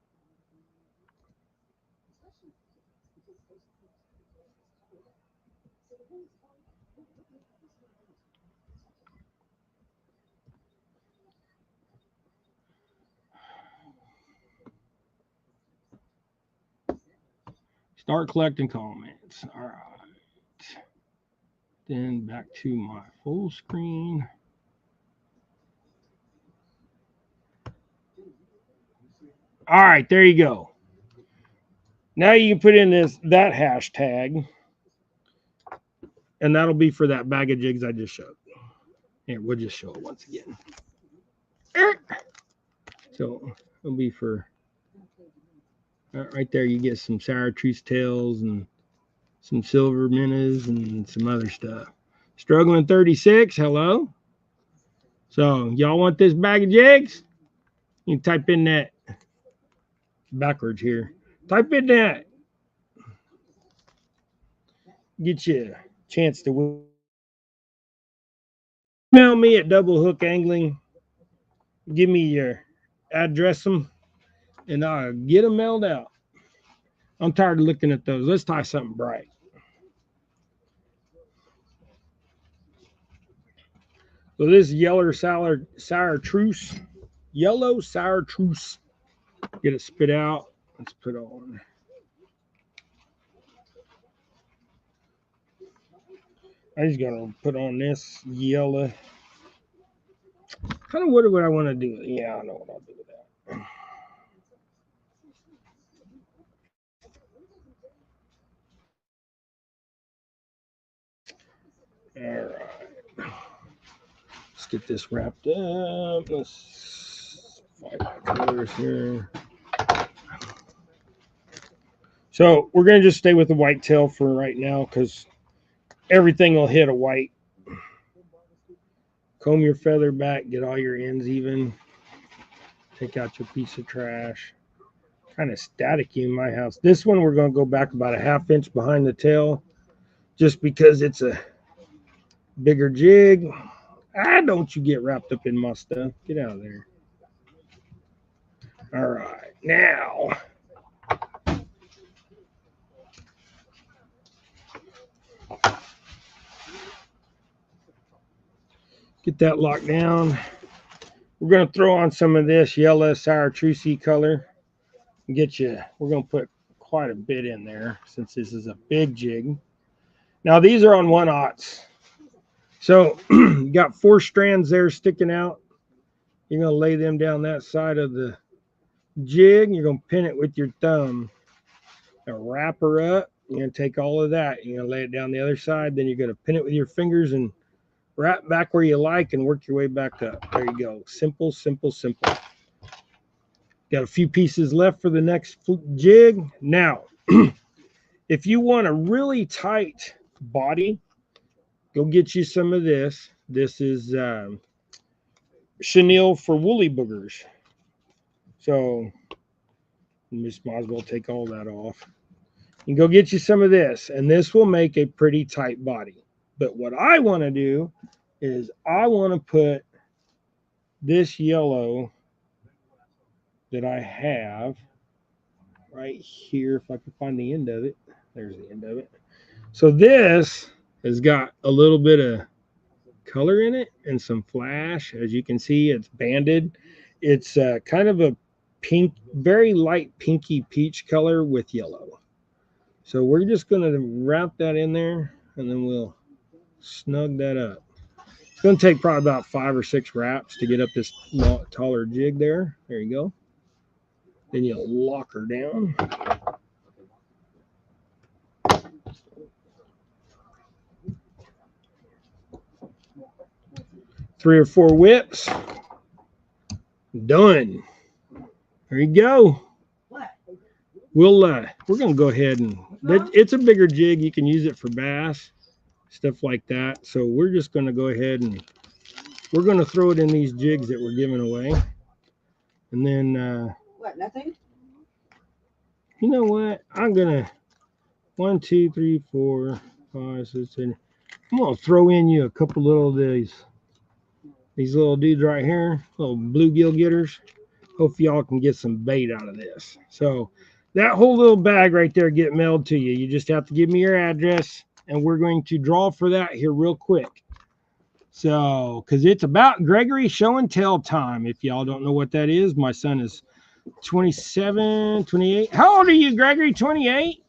Start collecting comments. All right. Then back to my full screen. All right, there you go. Now you can put in that hashtag, and that'll be for that bag of jigs I just showed. Here, we'll just show it once again. So it'll be for right there. You get some chartreuse tails and some silver minnows and some other stuff. Struggling 36, hello. So y'all want this bag of jigs? You can type in that backwards here. Type in that. Get you a chance to win. Email me at Double Hook Angling. Give me your address them, and I'll get them mailed out. I'm tired of looking at those. Let's tie something bright. So this yellow sour truce. Yellow sour truce. Get it spit out. Let's put on. I'm just gonna put on this yellow. Kind of what I want to do. Yeah, I know what I'll do with that. All right. Let's get this wrapped up. Let's find my colors here. So we're gonna just stay with the white tail for right now because everything will hit a white. Comb your feather back, get all your ends even. Take out your piece of trash. Kind of staticky in my house. This one we're gonna go back about a ½ inch behind the tail, just because it's a bigger jig. Don't you get wrapped up in my stuff. Get out of there. All right, now get that locked down. We're going to throw on some of this yellow sour trucy color. We're going to put quite a bit in there since this is a big jig. Now these are on 1/0. So you got 4 strands there sticking out. You're going to lay them down that side of the jig. You're going to pin it with your thumb. Wrap her up. You're going to take all of that. You're going to lay it down the other side. Then you're going to pin it with your fingers and wrap back where you like and work your way back up. There you go. Simple, simple, simple. Got a few pieces left for the next jig. Now, if you want a really tight body, go get you some of this. This is chenille for woolly boogers. So you just might as well take all that off. And go get you some of this. And this will make a pretty tight body. But what I want to do is I want to put this yellow that I have right here, if I can find the end of it. There's the end of it. So this has got a little bit of color in it and some flash. As you can see, it's banded. It's kind of a pink, very light pinky peach color with yellow. So we're just going to wrap that in there and then we'll snug that up. It's going to take probably about 5 or 6 wraps to get up this taller jig there. There you go. Then you'll lock her down. Three or 4 whips. Done. There you go. We're gonna go ahead and it's a bigger jig. You can use it for bass, stuff like that. So we're just gonna go ahead and we're gonna throw it in these jigs that we're giving away. And then What, nothing? You know what? I'm gonna 1, 2, 3, 4, 5, 6, 7. I'm gonna throw in you a couple little of these little dudes right here, little bluegill getters. Hope y'all can get some bait out of this. So that whole little bag right there get mailed to you. You just have to give me your address, and we're going to draw for that here real quick. So, because it's about Gregory show and tell time. If y'all don't know what that is, my son is 27, 28. How old are you, Gregory? 28?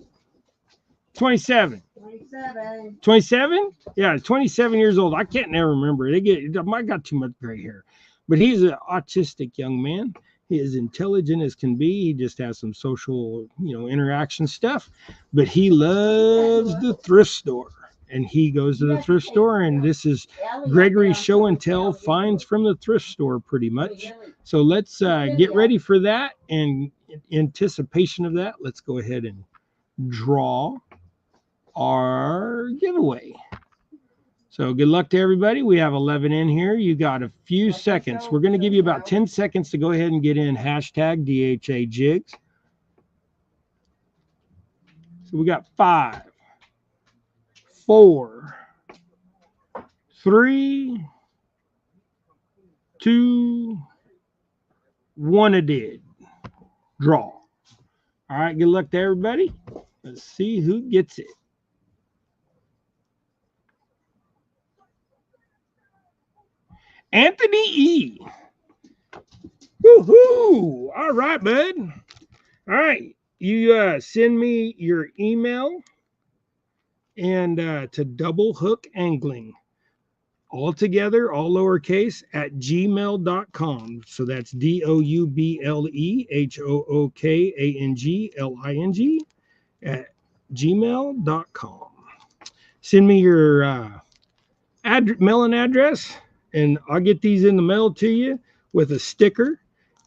27. 27. 27? Yeah, 27 years old. I can't never remember. I got too much gray hair. But he's an autistic young man. He is intelligent as can be. He just has some social, interaction stuff. But he loves the thrift store. And he goes to the thrift store, and this is Gregory's show and tell finds from the thrift store pretty much. So let's get ready for that. And in anticipation of that, let's go ahead and draw our giveaway. So good luck to everybody. We have 11 in here. You got a few seconds. We're going to give you about 10 seconds to go ahead and get in hashtag DHA Jigs. So we got 5, 4, 3, 2, 1 a did. Draw. All right, good luck to everybody. Let's see who gets it. Anthony E. Woohoo! All right, bud. All right. You send me your email and to Double Hook Angling. All together, all lowercase, at gmail.com. So that's DOUBLEHOOKANGLING at gmail.com. Send me your mailing address, and I'll get these in the mail to you with a sticker.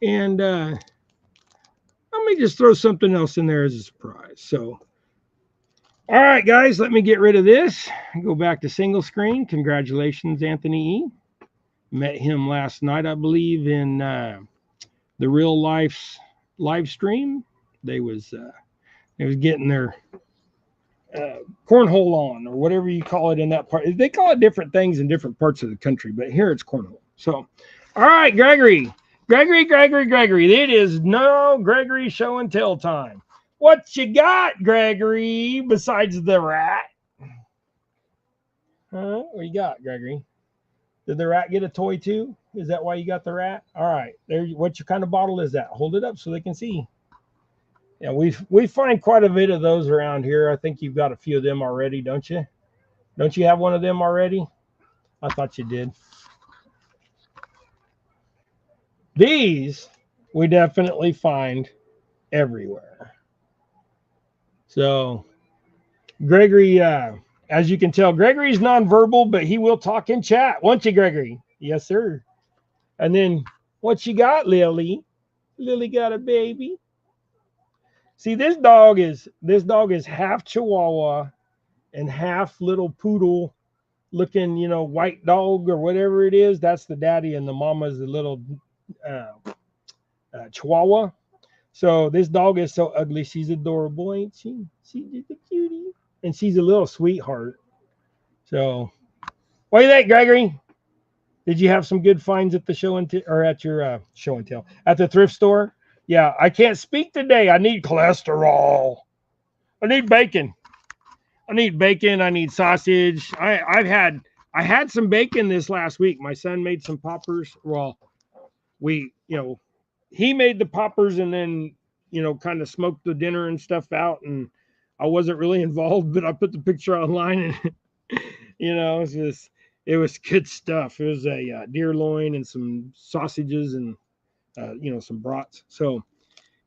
And let me just throw something else in there as a surprise. So, all right, guys, let me get rid of this. Go back to single screen. Congratulations, Anthony E. Met him last night, I believe, in the Real Life's live stream. They was getting their cornhole on, or whatever you call it in that part. They call it different things in different parts of the country, but here it's cornhole. So, all right, Gregory. It is no Gregory show and tell time. What you got, Gregory, besides the rat? Huh? What you got, Gregory? Did the rat get a toy too? Is that why you got the rat? All right. There. What kind of bottle is that? Hold it up so they can see. Yeah, we find quite a bit of those around here. I think you've got a few of them already, don't you? Don't you have one of them already? I thought you did. These we definitely find everywhere. So Gregory, as you can tell, Gregory's nonverbal, but he will talk in chat, won't you, Gregory? Yes, sir. And then what you got, Lily? Lily got a baby. See, this dog is half Chihuahua and half little poodle looking, white dog or whatever it is. That's the daddy, and the mama's the little Chihuahua. So this dog is so ugly. She's adorable, ain't she? She's just a cutie, and she's a little sweetheart. So, what do you think, Gregory? Did you have some good finds at the show and or at your show and tell at the thrift store? Yeah, I can't speak today. I need cholesterol. I need bacon. I need sausage. I had some bacon this last week. My son made some poppers. Well, he made the poppers and then, kind of smoked the dinner and stuff out, and I wasn't really involved, but I put the picture online, and it was good stuff. It was a deer loin and some sausages and some brats. So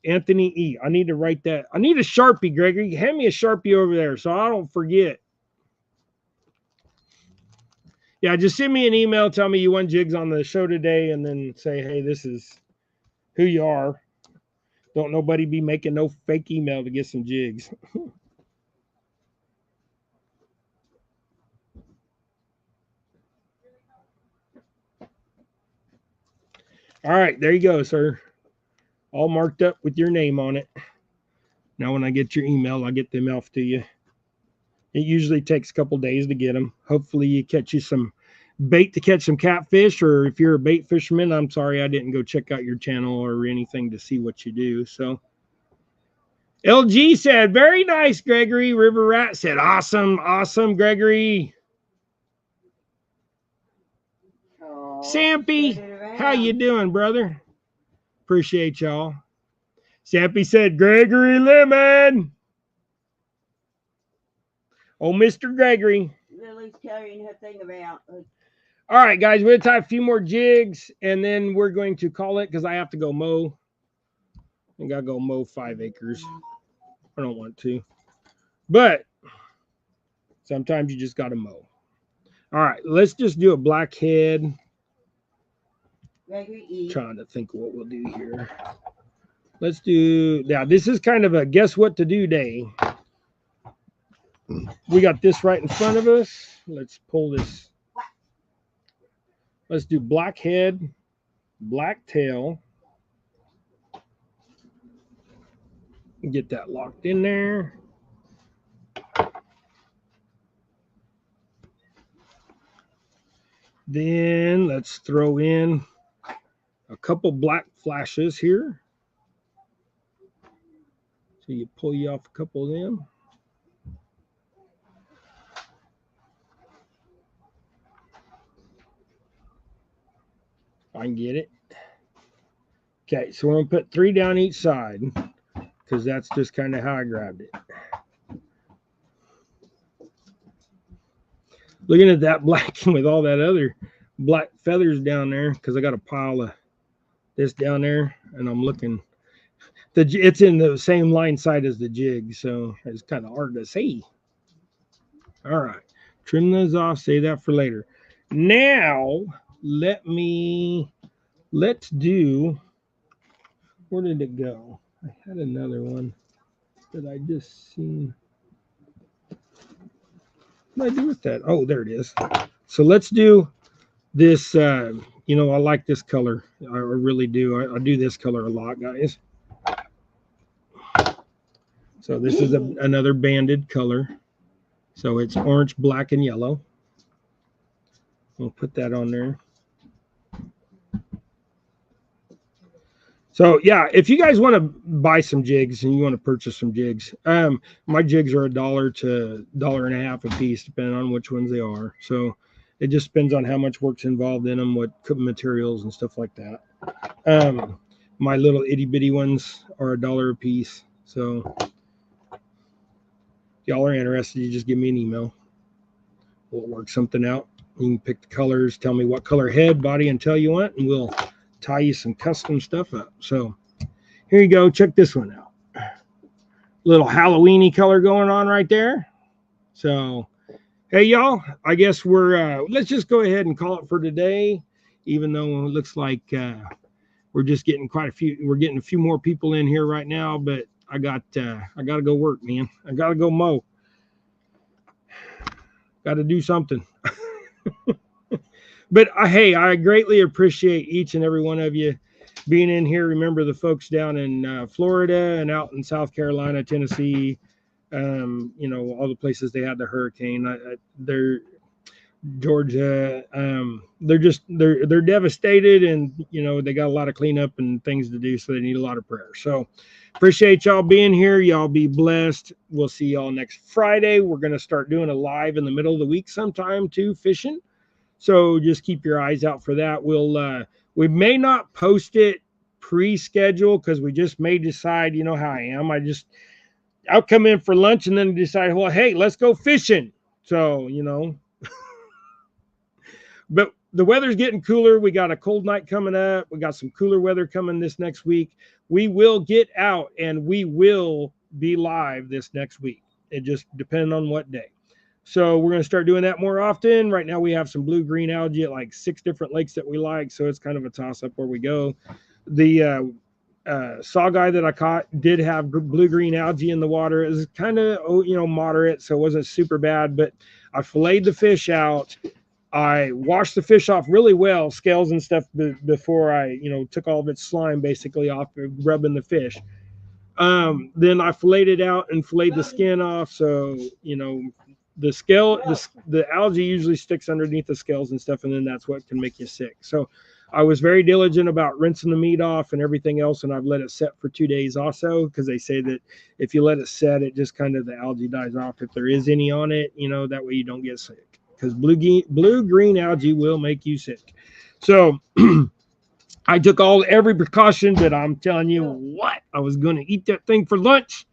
Anthony E. I need to write that. I need a Sharpie, Gregory. Hand me a Sharpie over there so I don't forget. Yeah, just send me an email. Tell me you won Jigs on the show today, and then say, hey, this is who you are. Don't nobody be making no fake email to get some Jigs. All right, there you go, sir. All marked up with your name on it. Now, when I get your email, I'll get them off to you. It usually takes a couple days to get them. Hopefully, you catch you some bait to catch some catfish, or if you're a bait fisherman, I'm sorry I didn't go check out your channel or anything to see what you do. So, LG said, very nice, Gregory. River Rat said, awesome, Gregory. Sampy, how you doing, brother? Appreciate y'all. Sampy said, Gregory Lemon. Oh, Mr. Gregory. Lily's carrying her thing around. All right, guys, we'll tie a few more jigs, and then we're going to call it because I have to go mow. I got to go mow 5 acres. I don't want to. But sometimes you just got to mow. All right, let's just do a blackhead. Trying to think of what we'll do here. Let's do, now this is kind of a guess what to do day. We got this right in front of us. Let's pull this. Let's do blackhead, black tail. Get that locked in there. Then let's throw in a couple black flashes here. So you pull you off a couple of them. I can get it. Okay, so we're going to put 3 down each side because that's just kind of how I grabbed it. looking at that blacking with all that other black feathers down there, because I got a pile of this down there, and I'm looking. It's in the same line side as the jig, so it's kind of hard to see. All right, trim those off. Save that for later. Now let's do. Where did it go? I had another one that I just seen. What did I do with that? Oh, there it is. So let's do this. I like this color. I really do. I do this color a lot, guys. So this is another banded color. So it's orange, black, and yellow. We'll put that on there. So yeah, if you guys want to buy some jigs and you want to purchase some jigs, my jigs are $1 to $1.50 a piece, depending on which ones they are. So it just depends on how much work's involved in them, what materials and stuff like that. My little itty bitty ones are $1 a piece. So if y'all are interested, you just give me an email. We'll work something out. You can pick the colors, tell me what color head, body, and tail you want, and we'll tie you some custom stuff up. So here you go. Check this one out. Little Halloween-y color going on right there. So, hey, y'all, I guess let's just go ahead and call it for today, even though it looks like we're just getting we're getting a few more people in here right now, but I got to go work, man. I got to go mow. Got to do something. But hey, I greatly appreciate each and every one of you being in here. Remember the folks down in Florida and out in South Carolina, Tennessee, all the places they had the hurricane. They're Georgia. They're devastated, and they got a lot of cleanup and things to do, so they need a lot of prayer. So appreciate y'all being here. Y'all be blessed. We'll see y'all next Friday. We're going to start doing a live in the middle of the week sometime too, fishing. So just keep your eyes out for that. We may not post it pre-schedule because we just may decide, you know how I am. I'll come in for lunch and then decide, well, hey, let's go fishing. So, but the weather's getting cooler. We got a cold night coming up. We got some cooler weather coming this next week. We will get out and we will be live this next week. It just depends on what day. So we're going to start doing that more often. Right now we have some blue-green algae at like 6 different lakes that we like. So it's kind of a toss-up where we go. The saw guy that I caught did have blue-green algae in the water. It was kind of, moderate, so it wasn't super bad. But I filleted the fish out. I washed the fish off really well, scales and stuff, before I, took all of its slime basically off, rubbing the fish. Then I filleted it out and filleted the skin off. So, the algae usually sticks underneath the scales and stuff, and then that's what can make you sick. So I was very diligent about rinsing the meat off and everything else, and I've let it set for 2 days also, because they say that if you let it set, it just kind of, the algae dies off if there is any on it, that way you don't get sick, because blue-green algae will make you sick. So I took every precaution, but I'm telling you what, I was going to eat that thing for lunch.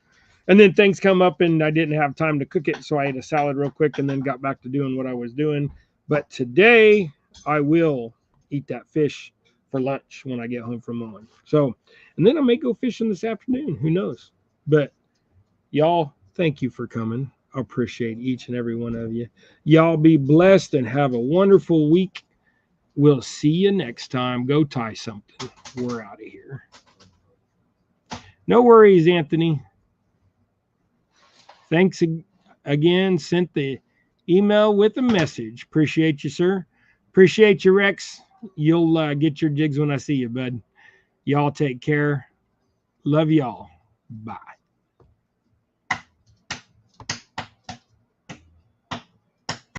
And then things come up and I didn't have time to cook it. So I ate a salad real quick and then got back to doing what I was doing. But today I will eat that fish for lunch when I get home from mowing. So, and then I may go fishing this afternoon. Who knows? But y'all, thank you for coming. I appreciate each and every one of you. Y'all be blessed and have a wonderful week. We'll see you next time. Go tie something. We're out of here. No worries, Anthony. Thanks again. Sent the email with a message. Appreciate you, sir. Appreciate you, Rex. You'll get your jigs when I see you, bud. Y'all take care. Love y'all. Bye.